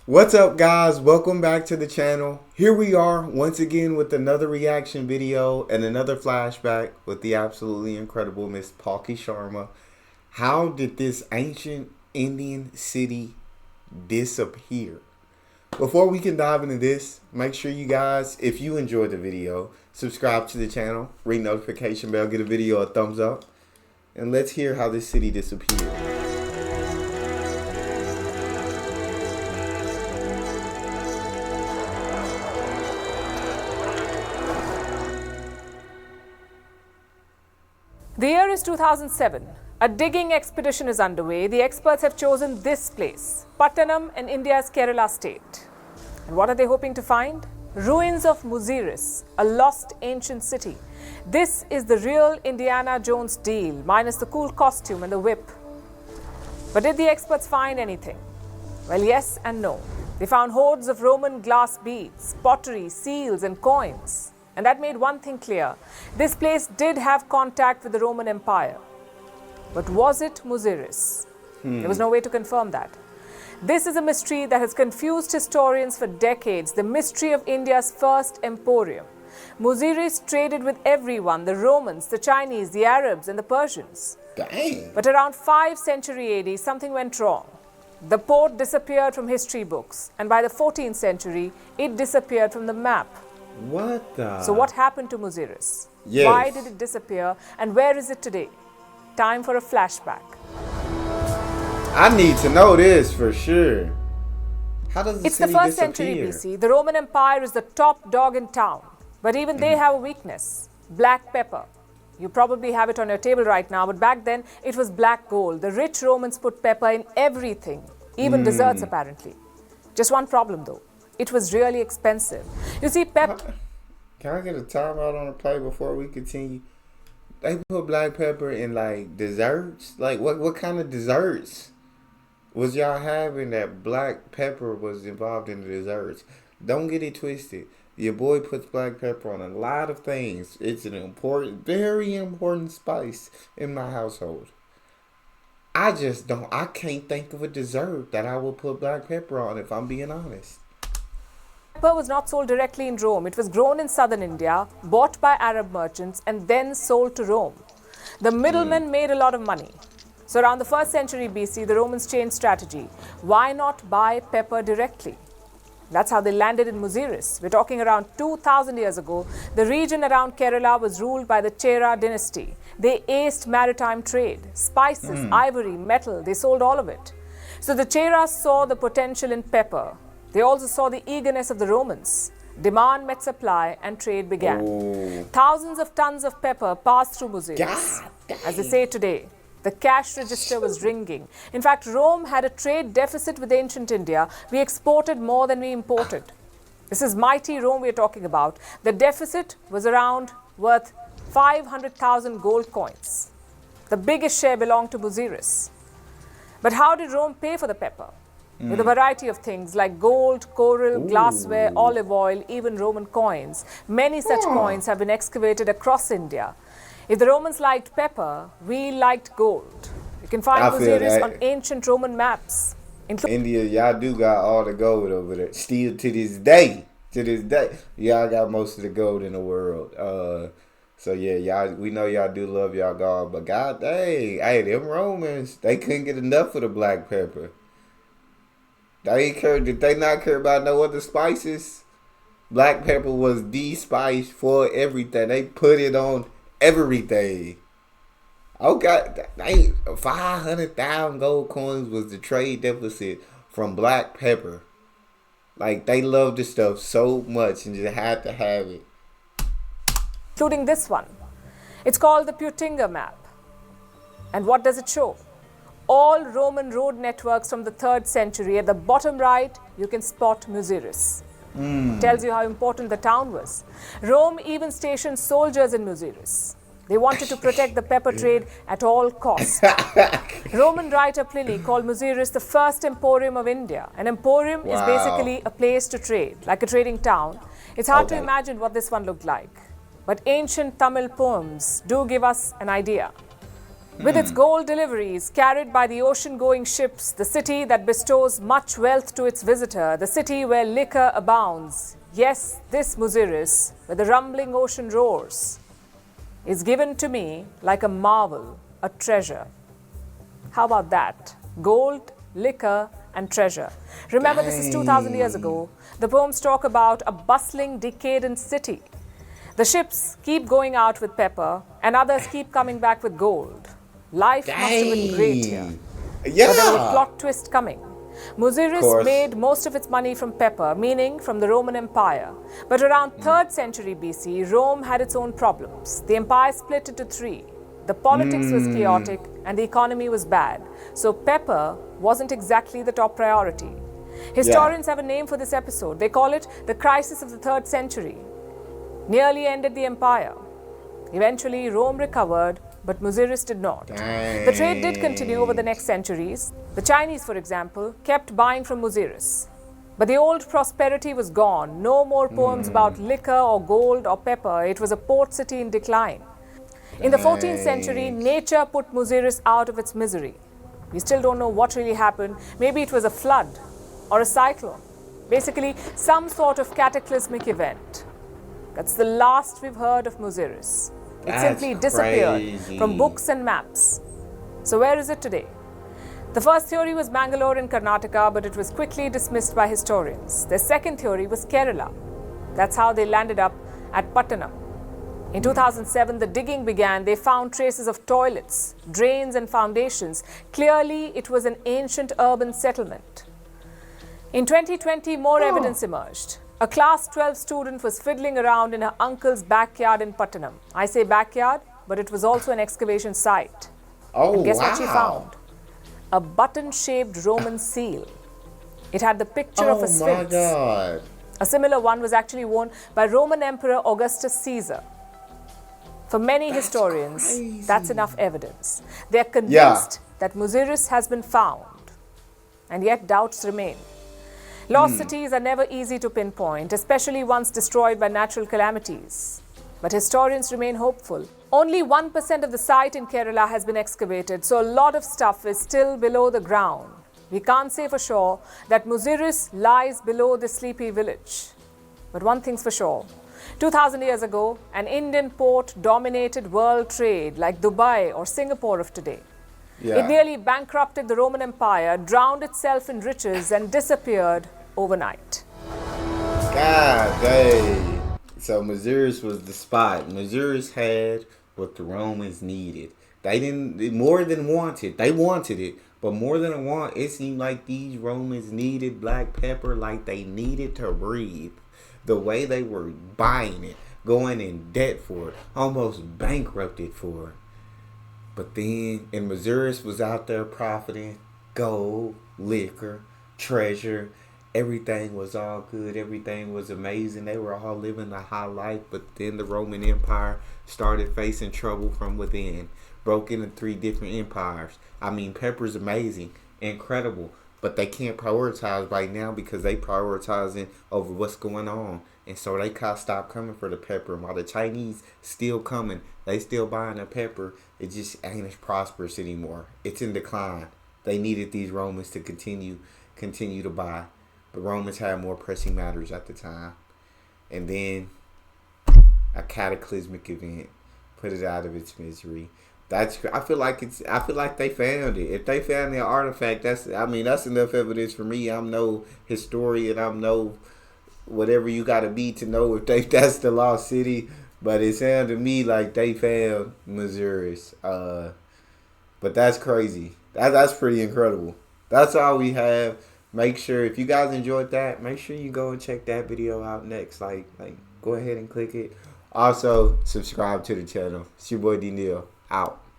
What's up, guys? Welcome back to the channel. Here we are once again with another reaction video and another flashback with the absolutely incredible Miss Palki Sharma. How did this ancient Indian city disappear? Before we can dive into this, make sure you guys, if you enjoyed the video, subscribe to the channel, ring notification bell, give the video a thumbs up, and let's hear how this city disappeared. The year is 2007. A digging expedition is underway. The experts have chosen this place, Pattanam in India's Kerala state. And what are they hoping to find? Ruins of Muziris, a lost ancient city. This is the real Indiana Jones deal, minus the cool costume and the whip. But did the experts find anything? Well, yes and no. They found hoards of Roman glass beads, pottery, seals and coins. And that made one thing clear. This place did have contact with the Roman Empire. But was it Muziris? There was no way to confirm that. This is a mystery that has confused historians for decades, the mystery of India's first emporium. Muziris traded with everyone, the Romans, the Chinese, the Arabs and the Persians. Dang. But around 5th century AD, something went wrong. The port disappeared from history books, and by the 14th century, it disappeared from the map. What the? So what happened to Muziris? Yes. Why did it disappear and where is it today? Time for a flashback. I need to know this for sure. How does the It's the city 1st century disappear? BC. The Roman Empire is the top dog in town. But even they have a weakness. Black pepper. You probably have it on your table right now, but back then it was black gold. The rich Romans put pepper in everything, even desserts apparently. Just one problem though. It was really expensive. You see, pepper... Can I get a timeout on the play before we continue? They put black pepper in like desserts? Like what kind of desserts was y'all having that black pepper was involved in the desserts? Don't get it twisted. Your boy puts black pepper on a lot of things. It's an important, very important spice in my household. I can't think of a dessert that I will put black pepper on if I'm being honest. Pepper was not sold directly in Rome. It was grown in southern India, bought by Arab merchants and then sold to Rome. The middlemen made a lot of money. So around the 1st century BC, the Romans changed strategy. Why not buy pepper directly? That's how they landed in Muziris. We're talking around 2,000 years ago. The region around Kerala was ruled by the Chera dynasty. They aced maritime trade, spices, ivory, metal. They sold all of it. So the Cheras saw the potential in pepper. They also saw the eagerness of the Romans. Demand met supply and trade began. Thousands of tons of pepper passed through Muziris. As they say today, the cash register was ringing. In fact, Rome had a trade deficit with ancient India. We exported more than we imported. This is mighty Rome we are talking about. The deficit was around worth 500,000 gold coins. The biggest share belonged to Muziris. But how did Rome pay for the pepper? With a variety of things like gold, coral, glassware, olive oil, even Roman coins. Many such coins have been excavated across India. If the Romans liked pepper, we liked gold. You can find Muziris on ancient Roman maps. India, y'all do got all the gold over there. Still to this day, y'all got most of the gold in the world. So yeah, y'all, we know y'all do love y'all gold, but god dang, hey, them Romans, they couldn't get enough of the black pepper. Did they not care about no other spices? Black pepper was the spice for everything. They put it on everything. Okay, 500,000 gold coins was the trade deficit from black pepper. Like, they loved this stuff so much and just had to have it. Including this one. It's called the Putinga map. And what does it show? All Roman road networks from the 3rd century. At the bottom right, you can spot Muziris. Tells you how important the town was. Rome even stationed soldiers in Muziris. They wanted to protect the pepper trade at all costs. Roman writer Pliny called Muziris the first emporium of India. An emporium is basically a place to trade, like a trading town. It's hard to imagine what this one looked like. But ancient Tamil poems do give us an idea. With its gold deliveries carried by the ocean-going ships, the city that bestows much wealth to its visitor, the city where liquor abounds, yes, this Muziris, where the rumbling ocean roars, is given to me like a marvel, a treasure. How about that? Gold, liquor, and treasure. Remember, this is 2,000 years ago. The poems talk about a bustling, decadent city. The ships keep going out with pepper, and others keep coming back with gold. Life must have been great here. Yeah. But there was a plot twist coming. Muziris course. made most of its money from pepper, meaning from the Roman Empire. But around 3rd century BC, Rome had its own problems. The empire split into 3. The politics was chaotic and the economy was bad. So pepper wasn't exactly the top priority. Historians have a name for this episode. They call it the crisis of the 3rd century. Nearly ended the empire. Eventually, Rome recovered, but Muziris did not. The trade did continue over the next centuries. The Chinese, for example, kept buying from Muziris. But the old prosperity was gone. No more poems about liquor or gold or pepper. It was a port city in decline. In the 14th century, nature put Muziris out of its misery. We still don't know what really happened. Maybe it was a flood or a cyclone. Basically, some sort of cataclysmic event. That's the last we've heard of Muziris. It simply disappeared from books and maps. So where is it today? The first theory was Bangalore in Karnataka, but it was quickly dismissed by historians. The second theory was Kerala. That's how they landed up at Pattanam. In 2007, the digging began. They found traces of toilets, drains, and foundations. Clearly, it was an ancient urban settlement. In 2020, more evidence emerged. A class 12 student was fiddling around in her uncle's backyard in Pattanam. I say backyard, but it was also an excavation site. And guess what she found? A button-shaped Roman seal. It had the picture of a sphinx. Oh my God. A similar one was actually worn by Roman Emperor Augustus Caesar. For many historians, that's enough evidence. They are convinced that Muziris has been found, and yet doubts remain. Lost cities are never easy to pinpoint, especially once destroyed by natural calamities. But historians remain hopeful. Only 1% of the site in Kerala has been excavated, so a lot of stuff is still below the ground. We can't say for sure that Muziris lies below this sleepy village. But one thing's for sure. 2,000 years ago, an Indian port dominated world trade like Dubai or Singapore of today. It nearly bankrupted the Roman Empire, drowned itself in riches, and disappeared overnight. God dang. So Muziris was the spot. Muziris had what the Romans needed. They didn't more than wanted. They wanted it, but more than a want, it seemed like these Romans needed black pepper like they needed to breathe. The way they were buying it, going in debt for it, almost bankrupted for it. But then, and Muziris was out there profiting, gold, liquor, treasure, everything was all good, everything was amazing. They were all living a high life, but then the Roman Empire started facing trouble from within. Broke into 3 different empires. I mean, pepper's amazing, incredible, but they can't prioritize right now because they prioritizing over what's going on. And so they kind of stopped coming for the pepper. And while the Chinese still coming, they still buying the pepper, it just ain't as prosperous anymore. It's in decline. They needed these Romans to continue to buy. The Romans had more pressing matters at the time. And then a cataclysmic event put it out of its misery. I feel like they found it. If they found the artifact, that's enough evidence for me. I'm no historian. I'm no whatever you gotta be to know if that's the lost city. But it sounded to me like they found Muziris. But that's crazy. That's pretty incredible. That's all we have. Make sure if you guys enjoyed that, make sure you go and check that video out next. Like go ahead and click it. Also, subscribe to the channel. It's your boy D Neil. Out.